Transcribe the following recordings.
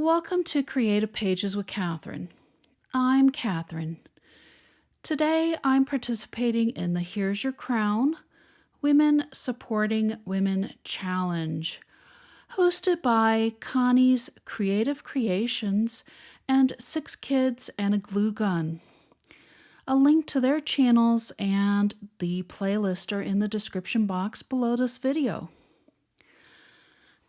Welcome to Creative Pages with Catherine. I'm Catherine. Today I'm participating in the Here's Your Crown Women Supporting Women Challenge, hosted by Connie's Creative Creations and 6 Kids and a Glue Gun. A link to their channels and the playlist are in the description box below this video.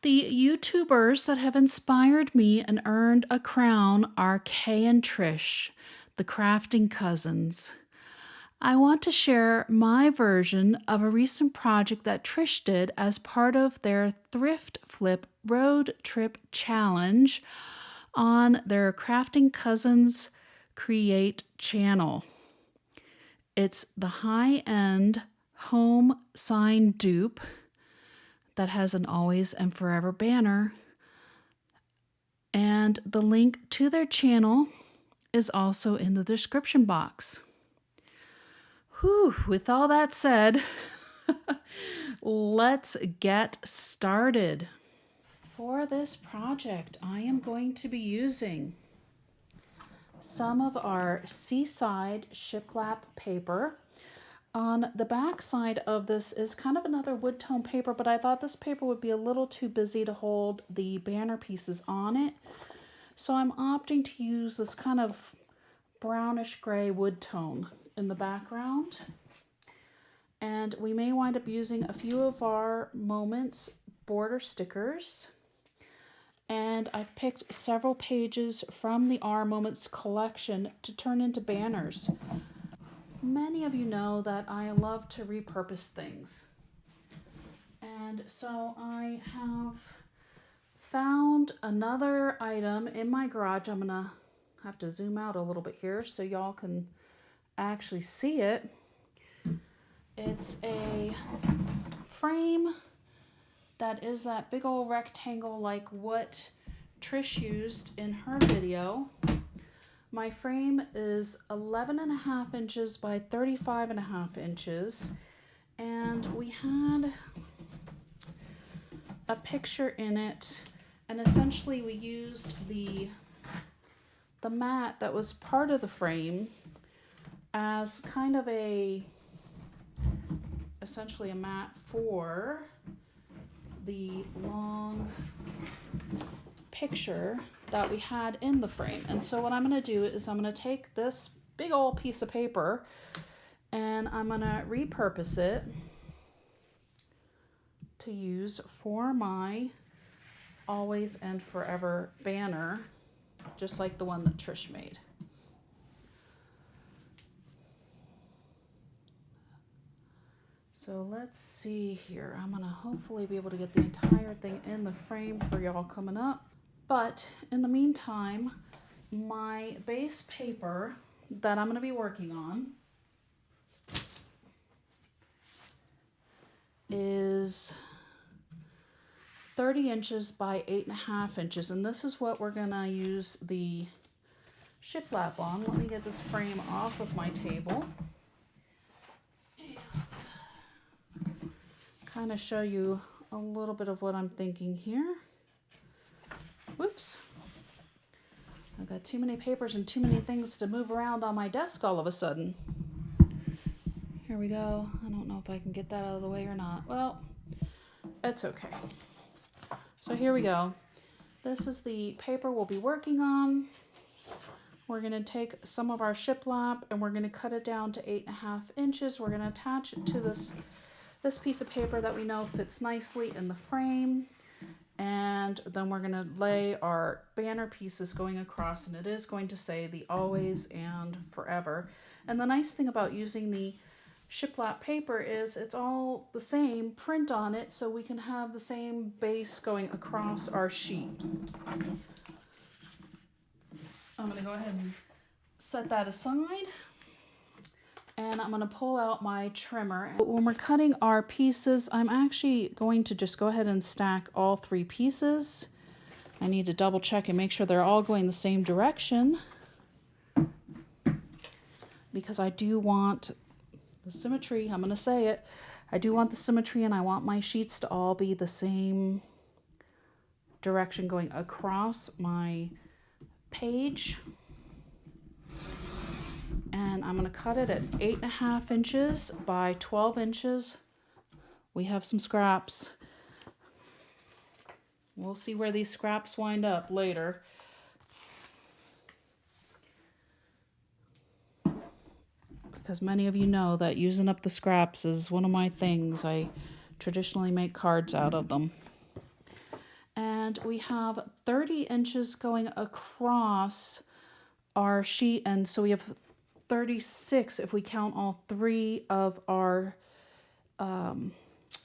The YouTubers that have inspired me and earned a crown are Kay and Trish, the crafting cousins. I want to share my version of a recent project that Trish did as part of their Thrift Flip Road Trip Challenge on their Crafting Cousins Create channel. It's the high-end home sign dupe that has an always and forever banner, and the link to their channel is also in the description box. Whew, with all that said, let's get started. For this project, I am going to be using some of our Seaside shiplap paper. On the back side of this is kind of another wood tone paper, but I thought this paper would be a little too busy to hold the banner pieces on it. So I'm opting to use this kind of brownish gray wood tone in the background. And we may wind up using a few of our Moments border stickers. And I've picked several pages from the Our Moments collection to turn into banners. Many of you know that I love to repurpose things. And so I have found another item in my garage. I'm gonna have to zoom out a little bit here so y'all can actually see it. It's a frame that is that big old rectangle like what Trish used in her video. My frame is 11.5 inches by 35.5 inches, and we had a picture in it, and essentially we used the mat that was part of the frame as kind of essentially a mat for the long picture that we had in the frame. And so what I'm going to do is I'm going to take this big old piece of paper and I'm going to repurpose it to use for my Always and Forever banner, just like the one that Trish made. So let's see here. I'm going to hopefully be able to get the entire thing in the frame for y'all coming up. But in the meantime, my base paper that I'm going to be working on is 30 inches by 8.5 inches. And this is what we're going to use the shiplap on. Let me get this frame off of my table and kind of show you a little bit of what I'm thinking here. Whoops. I've got too many papers and too many things to move around on my desk all of a sudden. Here we go. I don't know if I can get that out of the way or not. Well, it's okay. So here we go. This is the paper we'll be working on. We're going to take some of our shiplap and we're going to cut it down to 8.5 inches. We're going to attach it to this piece of paper that we know fits nicely in the frame. And then we're going to lay our banner pieces going across, and it is going to say the Always and Forever. And the nice thing about using the shiplap paper is it's all the same print on it, so we can have the same base going across our sheet. I'm going to go ahead and set that aside. And I'm going to pull out my trimmer. When we're cutting our pieces, I'm actually going to just go ahead and stack all 3 pieces. I need to double check and make sure they're all going the same direction, because I do want the symmetry. I'm going to say it. I do want the symmetry, and I want my sheets to all be the same direction going across my page. And I'm going to cut it at 8.5 inches by 12 inches. We have some scraps. We'll see where these scraps wind up later. Because many of you know that using up the scraps is one of my things. I traditionally make cards out of them. And we have 30 inches going across our sheet, and so we have 36 if we count all 3 of our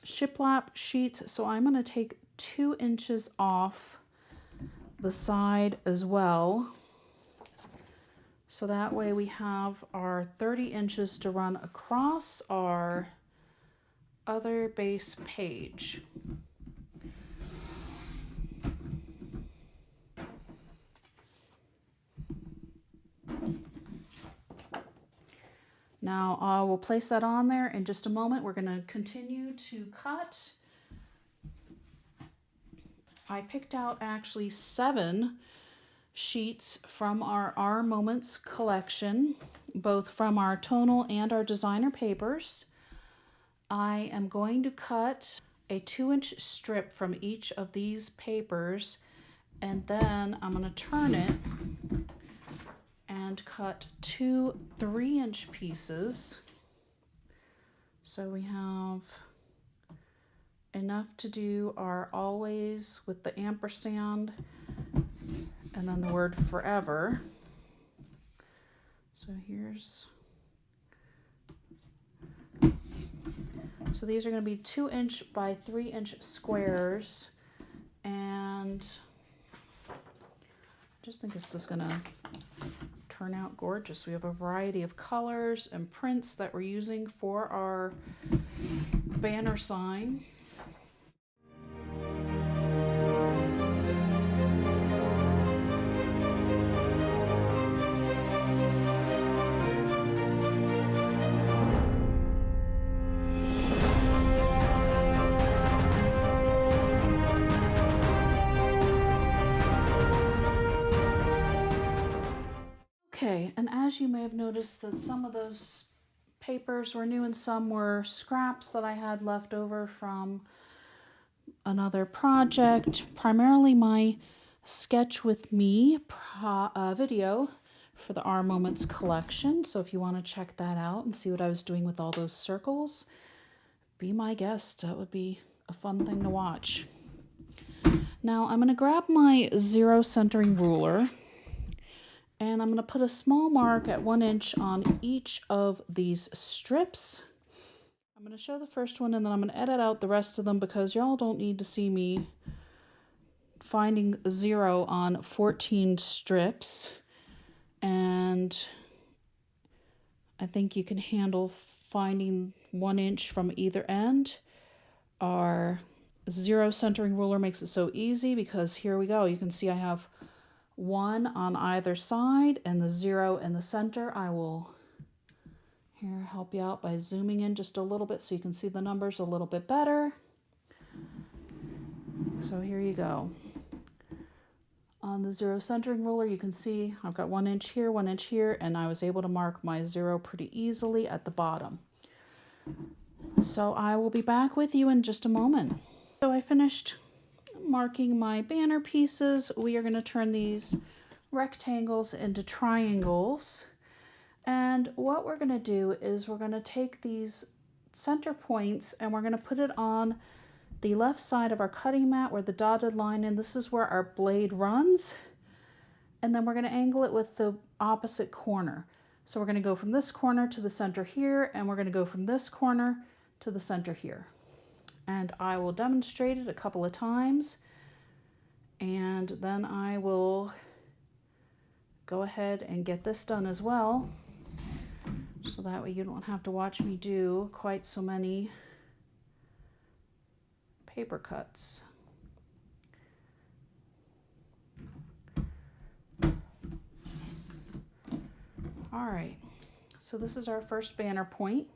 shiplap sheets. So I'm going to take 2 inches off the side as well. So that way we have our 30 inches to run across our other base page. Now I will place that on there in just a moment. We're going to continue to cut. I picked out actually 7 sheets from our Moments collection, both from our tonal and our designer papers. I am going to cut a 2-inch strip from each of these papers, and then I'm going to turn it and cut 2 3-inch pieces. So we have enough to do our always with the ampersand and then the word forever. So these are going to be 2-inch by 3-inch squares, and I just think it's just going to turn out gorgeous. We have a variety of colors and prints that we're using for our banner sign. Okay, and as you may have noticed that some of those papers were new and some were scraps that I had left over from another project, primarily my Sketch With Me video for the Our Moments collection. So if you want to check that out and see what I was doing with all those circles, be my guest. That would be a fun thing to watch. Now I'm going to grab my 0 centering ruler, and I'm going to put a small mark at 1 inch on each of these strips. I'm going to show the first one, and then I'm going to edit out the rest of them because y'all don't need to see me finding 0 on 14 strips. And I think you can handle finding 1 inch from either end. Our 0 centering ruler makes it so easy because here we go. You can see I have 1 on either side and the 0 in the center. I will here help you out by zooming in just a little bit so you can see the numbers a little bit better. So here you go. On the 0 centering ruler, you can see I've got 1 inch here, 1 inch here, and I was able to mark my 0 pretty easily at the bottom. So I will be back with you in just a moment. So I finished marking my banner pieces. We are going to turn these rectangles into triangles. And what we're going to do is we're going to take these center points and we're going to put it on the left side of our cutting mat where the dotted line, and this is where our blade runs. And then we're going to angle it with the opposite corner. So we're going to go from this corner to the center here, and we're going to go from this corner to the center here. And I will demonstrate it a couple of times, and then I will go ahead and get this done as well, so that way you don't have to watch me do quite so many paper cuts. All right, so this is our first banner point,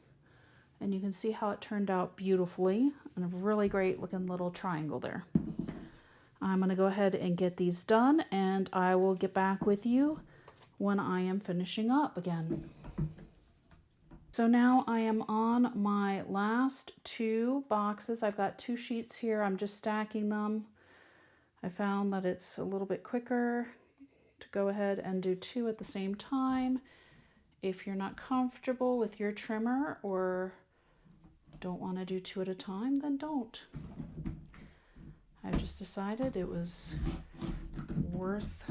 and you can see how it turned out beautifully, and a really great looking little triangle there. I'm going to go ahead and get these done, and I will get back with you when I am finishing up again. So now I am on my last 2 boxes. I've got 2 sheets here. I'm just stacking them. I found that it's a little bit quicker to go ahead and do 2 at the same time. If you're not comfortable with your trimmer or don't want to do 2 at a time, then don't. I just decided it was worth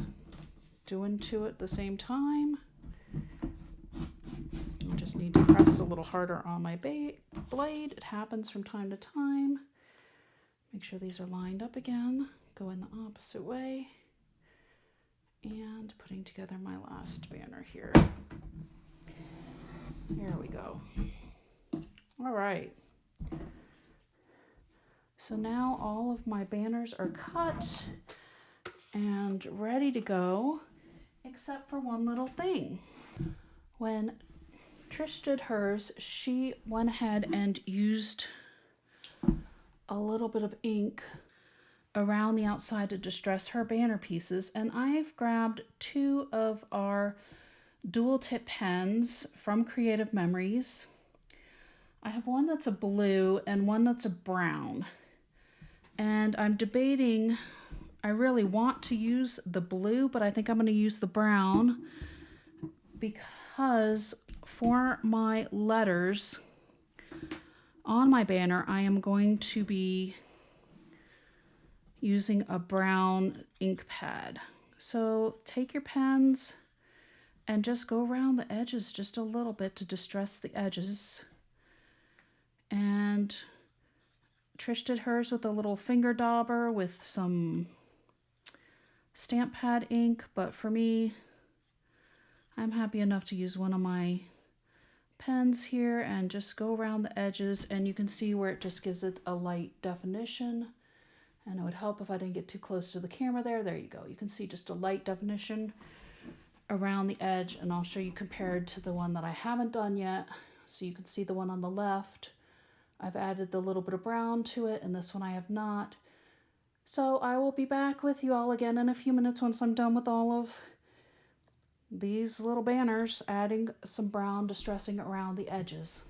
doing 2 at the same time. I just need to press a little harder on my blade. It happens from time to time. Make sure these are lined up again. Go in the opposite way. And putting together my last banner here. There we go. All right. So now all of my banners are cut and ready to go, except for one little thing. When Trish did hers, she went ahead and used a little bit of ink around the outside to distress her banner pieces, and I've grabbed 2 of our dual tip pens from Creative Memories. I have one that's a blue and one that's a brown. And I'm debating, I really want to use the blue, but I think I'm going to use the brown because for my letters on my banner, I am going to be using a brown ink pad. So take your pens and just go around the edges just a little bit to distress the edges. And Trish did hers with a little finger dauber with some stamp pad ink, but for me, I'm happy enough to use one of my pens here and just go around the edges, and you can see where it just gives it a light definition. And it would help if I didn't get too close to the camera there. There you go. You can see just a light definition around the edge, and I'll show you compared to the one that I haven't done yet. So you can see the one on the left. I've added the little bit of brown to it, and this one I have not. So I will be back with you all again in a few minutes once I'm done with all of these little banners, adding some brown distressing around the edges.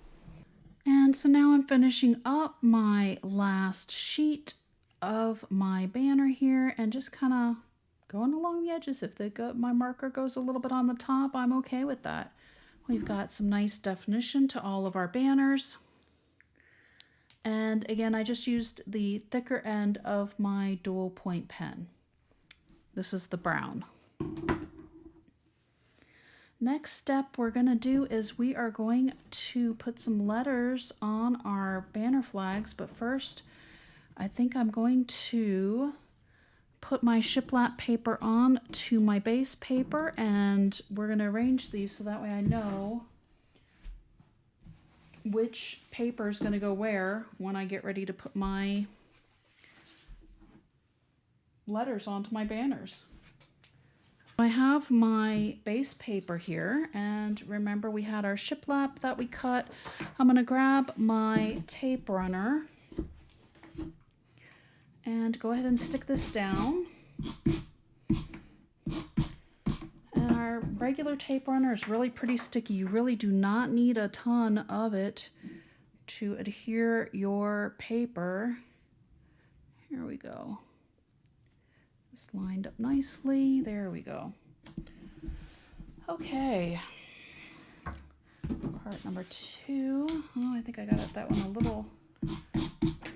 And so now I'm finishing up my last sheet of my banner here and just kind of going along the edges. If my marker goes a little bit on the top, I'm okay with that. We've got some nice definition to all of our banners. And again, I just used the thicker end of my dual point pen. This is the brown. Next step we're going to do is we are going to put some letters on our banner flags, but first I think I'm going to put my shiplap paper on to my base paper, and we're going to arrange these so that way I know which paper is going to go where when I get ready to put my letters onto my banners. I have my base paper here, and remember we had our shiplap that we cut. I'm going to grab my tape runner and go ahead and stick this down. And our regular tape runner is really pretty sticky. You really do not need a ton of it to adhere your paper. Here we go. It's lined up nicely. There we go. Okay. Part number 2. Oh, I think I got that one a little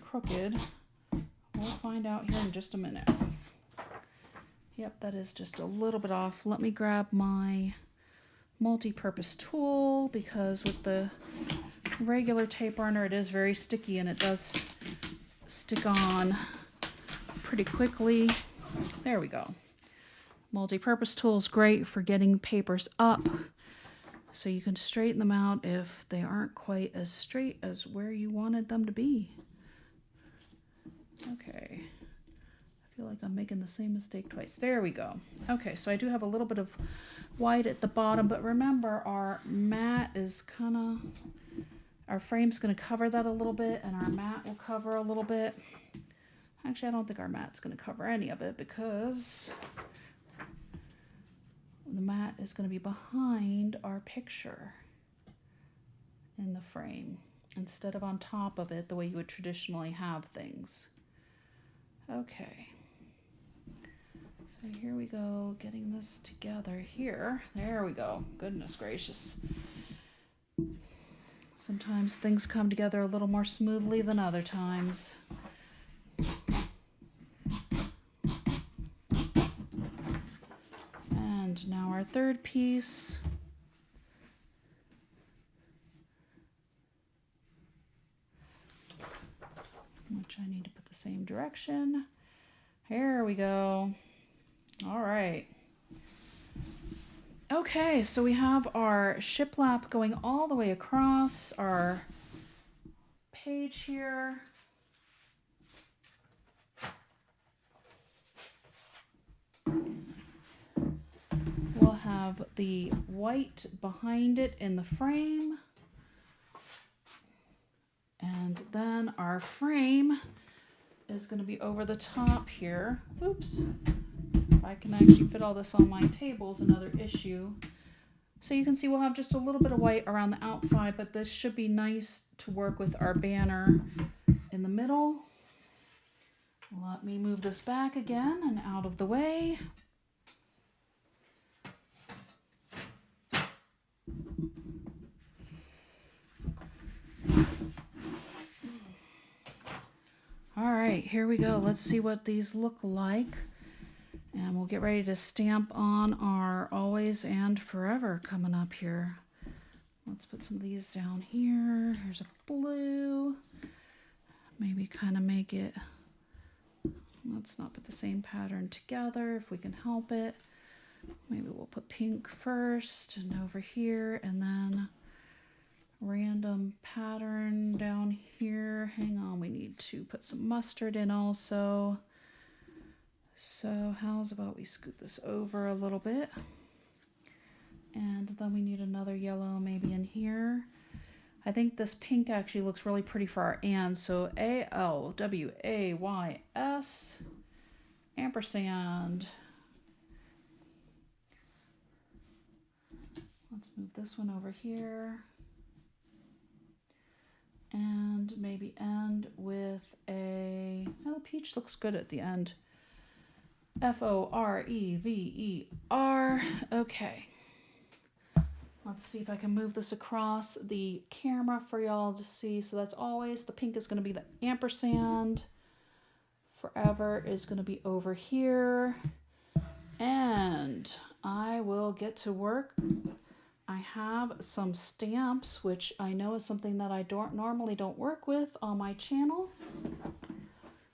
crooked. We'll find out here in just a minute. Yep, that is just a little bit off. Let me grab my multi-purpose tool, because with the regular tape runner it is very sticky and it does stick on pretty quickly. There we go. Multi-purpose tool is great for getting papers up so you can straighten them out if they aren't quite as straight as where you wanted them to be. Okay. I feel like I'm making the same mistake twice. There we go. Okay, so I do have a little bit of white at the bottom, but remember our mat is our frame's going to cover that a little bit, and our mat will cover a little bit. Actually, I don't think our mat's going to cover any of it because the mat is going to be behind our picture in the frame instead of on top of it the way you would traditionally have things. Okay. So here we go, getting this together here. There we go. Goodness gracious. Sometimes things come together a little more smoothly than other times. And now our third piece. Which I need to put the same direction. Here we go. All right. Okay, so we have our shiplap going all the way across our page here. We'll have the white behind it in the frame. And then our frame is going to be over the top here. Oops. If I can actually fit all this on my table is another issue. So you can see we'll have just a little bit of white around the outside, but this should be nice to work with our banner in the middle. Let me move this back again and out of the way. All right, here we go. Let's see what these look like. And we'll get ready to stamp on our always and forever coming up here. Let's put some of these down here. Here's a blue. Maybe kind of make it, let's not put the same pattern together if we can help it. Maybe we'll put pink first and over here, and then random pattern down here. Hang on, we need to put some mustard in also. So how's about we scoot this over a little bit, and then we need another yellow maybe in here. I think this pink actually looks really pretty for our and, so ALWAYS ampersand. Let's move this one over here. And maybe end with a, oh, the peach looks good at the end. FOREVER. Okay. Let's see if I can move this across the camera for y'all to see. So that's always, the pink is going to be the ampersand. Forever is going to be over here. And I will get to work. I have some stamps, which I know is something that I normally don't work with on my channel.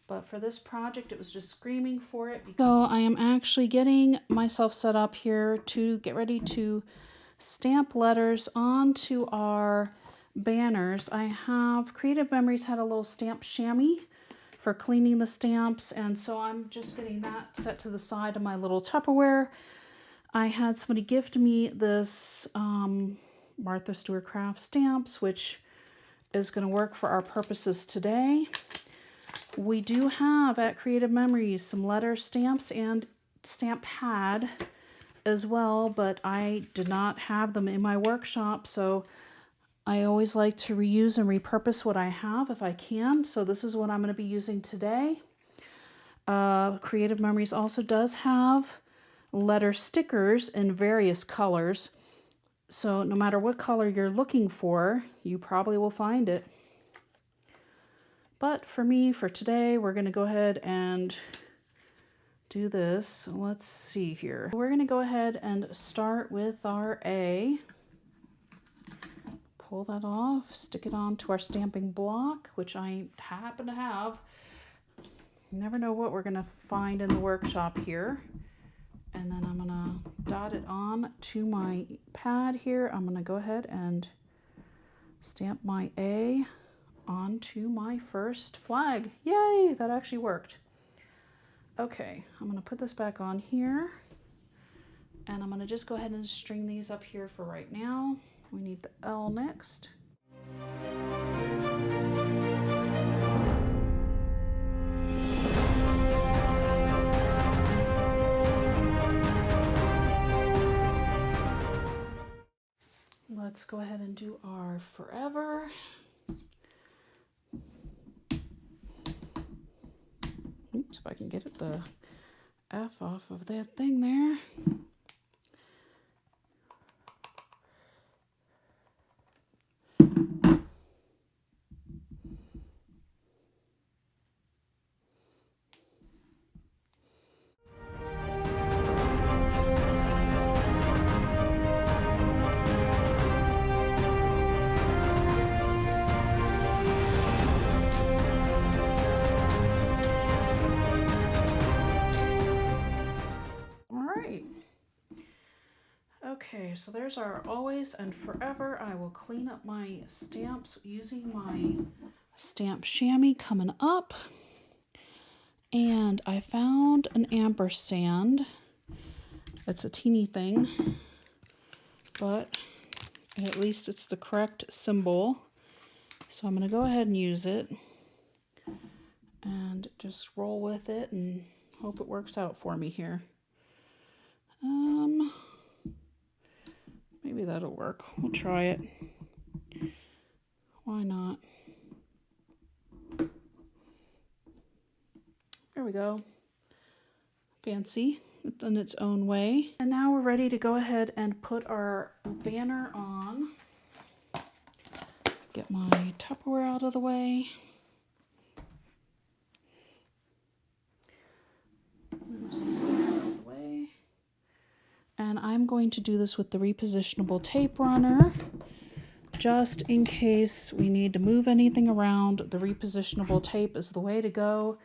But for this project, it was just screaming for it. So I am actually getting myself set up here to get ready to stamp letters onto our banners. I have Creative Memories had a little stamp chamois for cleaning the stamps, and so I'm just getting that set to the side of my little Tupperware. I had somebody gift me this Martha Stewart Craft stamps, which is going to work for our purposes today. We do have at Creative Memories some letter stamps and stamp pad as well, but I did not have them in my workshop, so I always like to reuse and repurpose what I have if I can. So this is what I'm going to be using today. Creative Memories also does have letter stickers in various colors, so no matter what color you're looking for, you probably will find it. But for me, for today, we're going to go ahead and do this. Let's see here. We're going to go ahead and start with our A. Pull that off, stick it onto our stamping block, which I happen to have. You never know what we're going to find in the workshop here. And then I'm going to dot it on to my pad here. I'm going to go ahead and stamp my A onto my first flag. Yay, that actually worked. Okay, I'm going to put this back on here, and I'm going to just go ahead and string these up here for right now. We need the L next. and do our forever. Oops, if I can get the F off of that thing there. Okay, so there's our always and forever. I will clean up my stamps using my stamp chamois coming up. And I found an ampersand. It's a teeny thing, but at least it's the correct symbol. So I'm going to go ahead and use it and just roll with it and hope it works out for me here. Maybe that'll work. We'll try it. Why not? There we go. Fancy in its own way. And now we're ready to go ahead and put our banner on. Get my Tupperware out of the way. Move some things out of the way. And I'm going to do this with the repositionable tape runner. Just in case we need to move anything around, the repositionable tape is the way to go.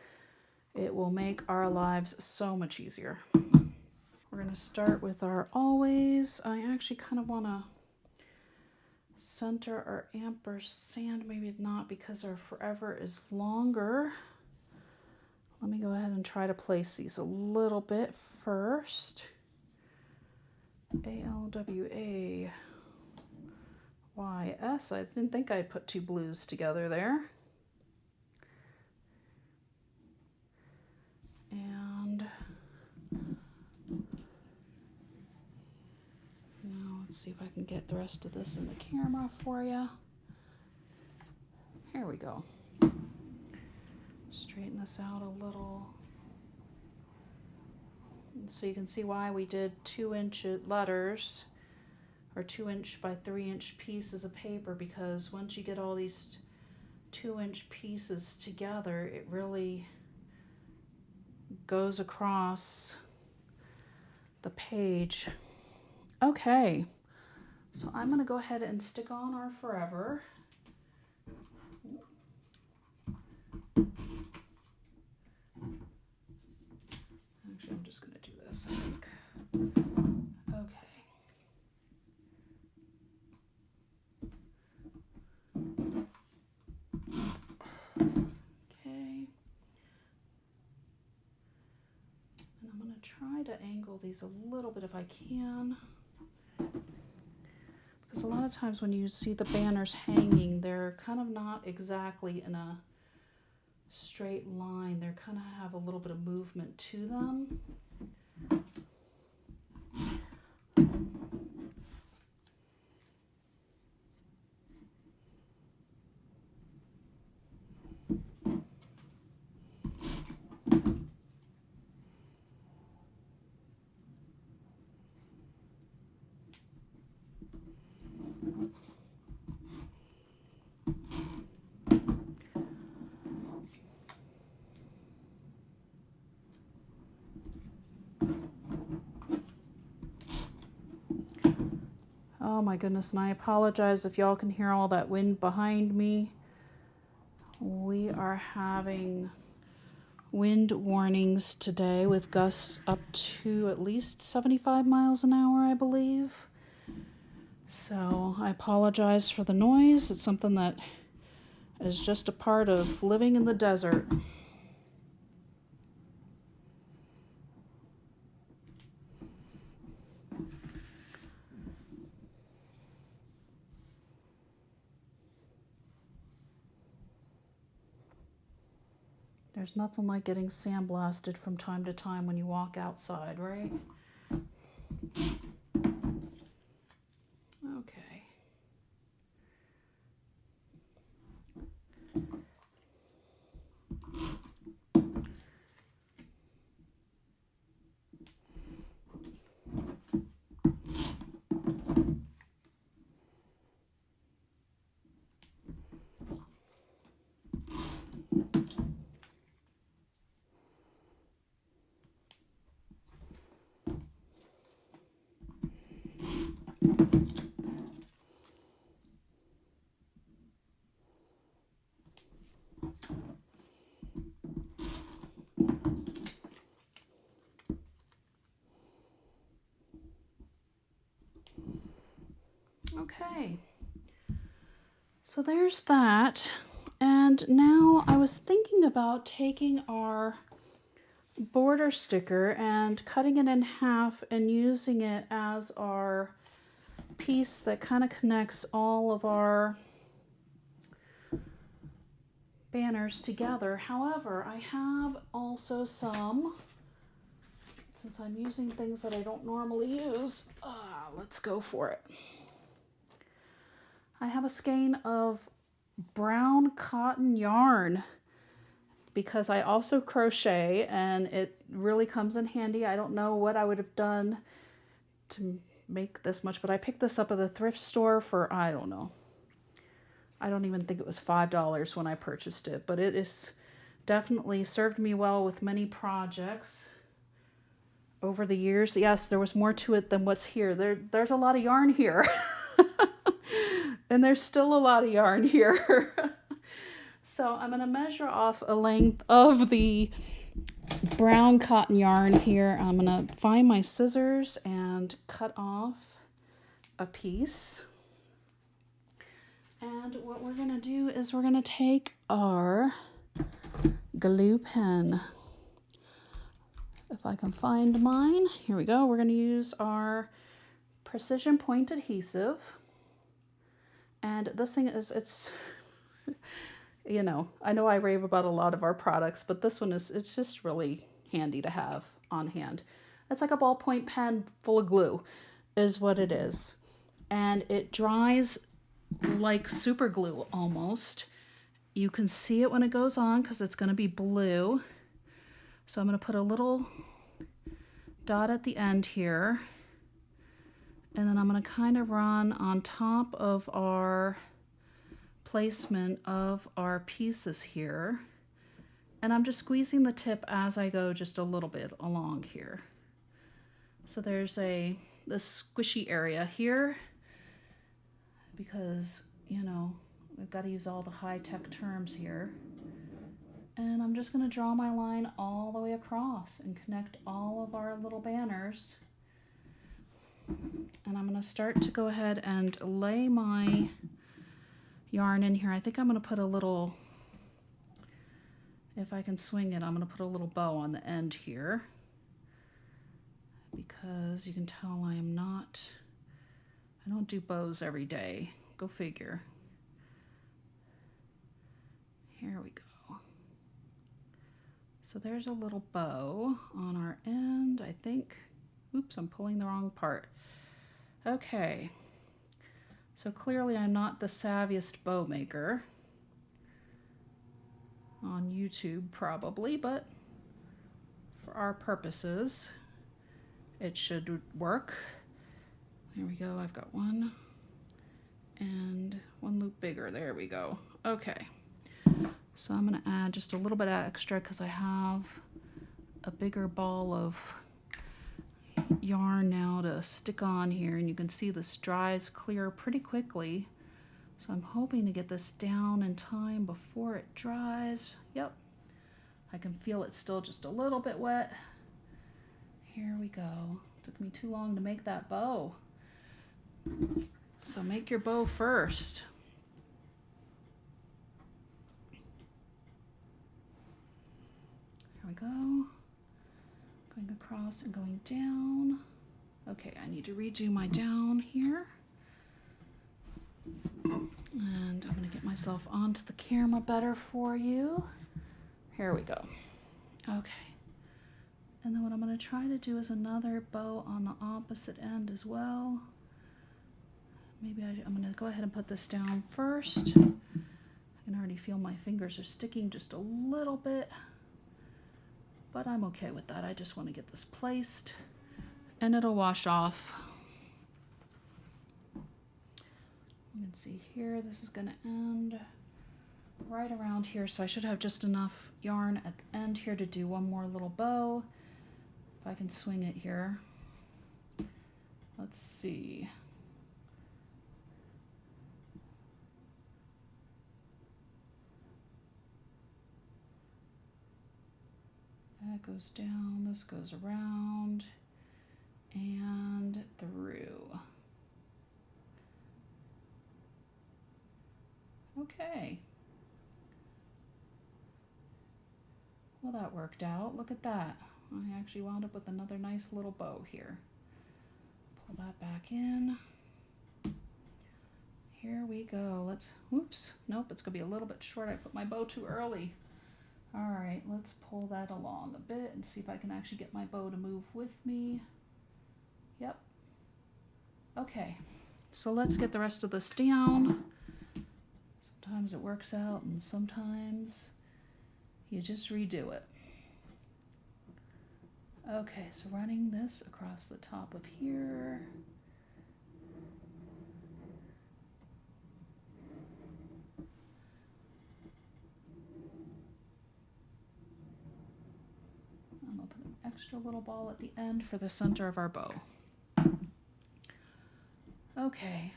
It will make our lives so much easier. We're going to start with our always. I actually kind of want to center our ampersand, maybe not because our forever is longer. Let me go ahead and try to place these a little bit first. ALWAYS. I didn't think I'd put two blues together there. And now let's see if I can get the rest of this in the camera for you. Here we go. Straighten this out a little. And so you can see why we did 2-inch letters or 2-inch by 3-inch pieces of paper, because once you get all these 2-inch pieces together, it really goes across the page. Okay, so I'm going to go ahead and stick on our forever. Actually, I'm just going to do this, I think. Okay. Okay. And I'm going to try to angle these a little bit if I can. Because a lot of times when you see the banners hanging, they're kind of not exactly in a straight line. They kind of have a little bit of movement to them. Oh my goodness, and I apologize if y'all can hear all that wind behind me. We are having wind warnings today with gusts up to at least 75 miles an hour, I believe. So I apologize for the noise. It's something that is just a part of living in the desert. There's nothing like getting sandblasted from time to time when you walk outside, right? Okay. Okay. So there's that. And now I was thinking about taking our border sticker and cutting it in half and using it as our piece that kind of connects all of our banners together. However, I have also some, since I'm using things that I don't normally use, let's go for it. I have a skein of brown cotton yarn because I also crochet and it really comes in handy. I don't know what I would have done to make this much, but I picked this up at the thrift store for, I don't know. I don't even think it was $5 when I purchased it, but it is definitely served me well with many projects over the years. Yes, there was more to it than what's here. There's a lot of yarn here. And there's still a lot of yarn here. So I'm going to measure off a length of the brown cotton yarn here. I'm going to find my scissors and cut off a piece. And what we're going to do is we're going to take our glue pen. If I can find mine. Here we go. We're going to use our precision point adhesive. And this thing is, it's, you know I rave about a lot of our products, but this one is, it's just really handy to have on hand. It's like a ballpoint pen full of glue is what it is. And it dries like super glue almost. You can see it when it goes on because it's going to be blue. So I'm going to put a little dot at the end here. And then I'm going to kind of run on top of our placement of our pieces here. And I'm just squeezing the tip as I go just a little bit along here. So there's this squishy area here because, we've got to use all the high-tech terms here. And I'm just going to draw my line all the way across and connect all of our little banners. And I'm going to start to go ahead and lay my yarn in here. I think I'm going to put a little, if I can swing it, I'm going to put a little bow on the end here. Because you can tell I don't do bows every day. Go figure. Here we go. So there's a little bow on our end, I think. Oops, I'm pulling the wrong part. Okay. So clearly I'm not the savviest bow maker on YouTube probably, but for our purposes, it should work. There we go, I've got one and one loop bigger. There we go. Okay. So I'm going to add just a little bit extra because I have a bigger ball of yarn now to stick on here, and you can see this dries clear pretty quickly. So I'm hoping to get this down in time before it dries. Yep. I can feel it's still just a little bit wet. Here we go. Took me too long to make that bow. So make your bow first. Here we go. Going across and going down. Okay, I need to redo my down here. And I'm going to get myself onto the camera better for you. Here we go. Okay. And then what I'm going to try to do is another bow on the opposite end as well. Maybe I'm going to go ahead and put this down first. I can already feel my fingers are sticking just a little bit, but I'm okay with that. I just want to get this placed and it'll wash off. You can see here, this is going to end right around here, so I should have just enough yarn at the end here to do one more little bow. If I can swing it here. Let's see. That goes down, this goes around and through. Okay. Well, that worked out. Look at that. I actually wound up with another nice little bow here. Pull that back in. Here we go. Let's, oops, nope, it's gonna be a little bit short. I put my bow too early. All right, let's pull that along a bit and see if I can actually get my bow to move with me. Yep. Okay, so let's get the rest of this down. Sometimes it works out and sometimes you just redo it. Okay, so running this across the top of here. I'm gonna put an extra little ball at the end for the center of our bow. Okay.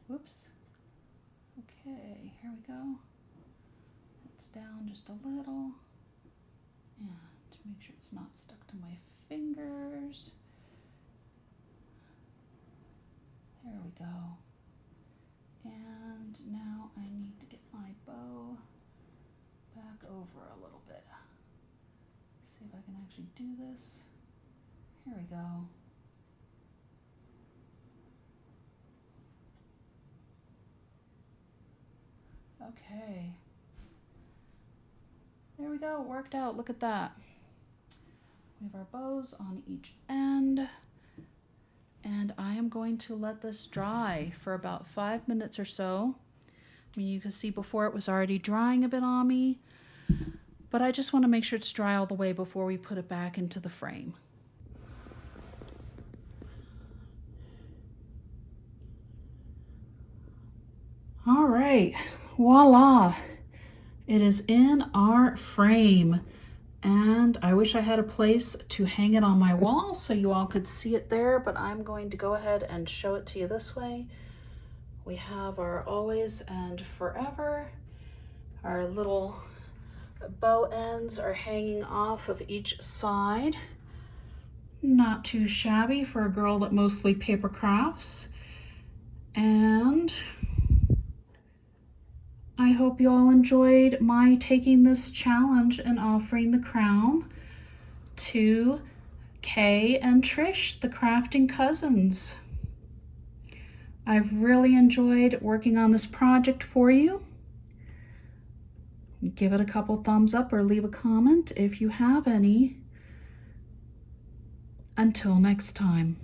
Whoops. Okay, here we go. It's down just a little. And to make sure it's not stuck to my fingers. There we go. And now I need to get my bow back over a little bit. See if I can actually do this. Here we go. Okay. There we go, it worked out. Look at that. We have our bows on each end. And I am going to let this dry for about 5 minutes or so. I mean, you can see before it was already drying a bit on me, but I just want to make sure it's dry all the way before we put it back into the frame. All right, voila. It is in our frame. And I wish I had a place to hang it on my wall so you all could see it there, but I'm going to go ahead and show it to you this way. We have our always and forever. Our little bow ends are hanging off of each side. Not too shabby for a girl that mostly paper crafts. And I hope you all enjoyed my taking this challenge and offering the crown to Kay and Trish, the crafting cousins. I've really enjoyed working on this project for you. Give it a couple thumbs up or leave a comment if you have any. Until next time.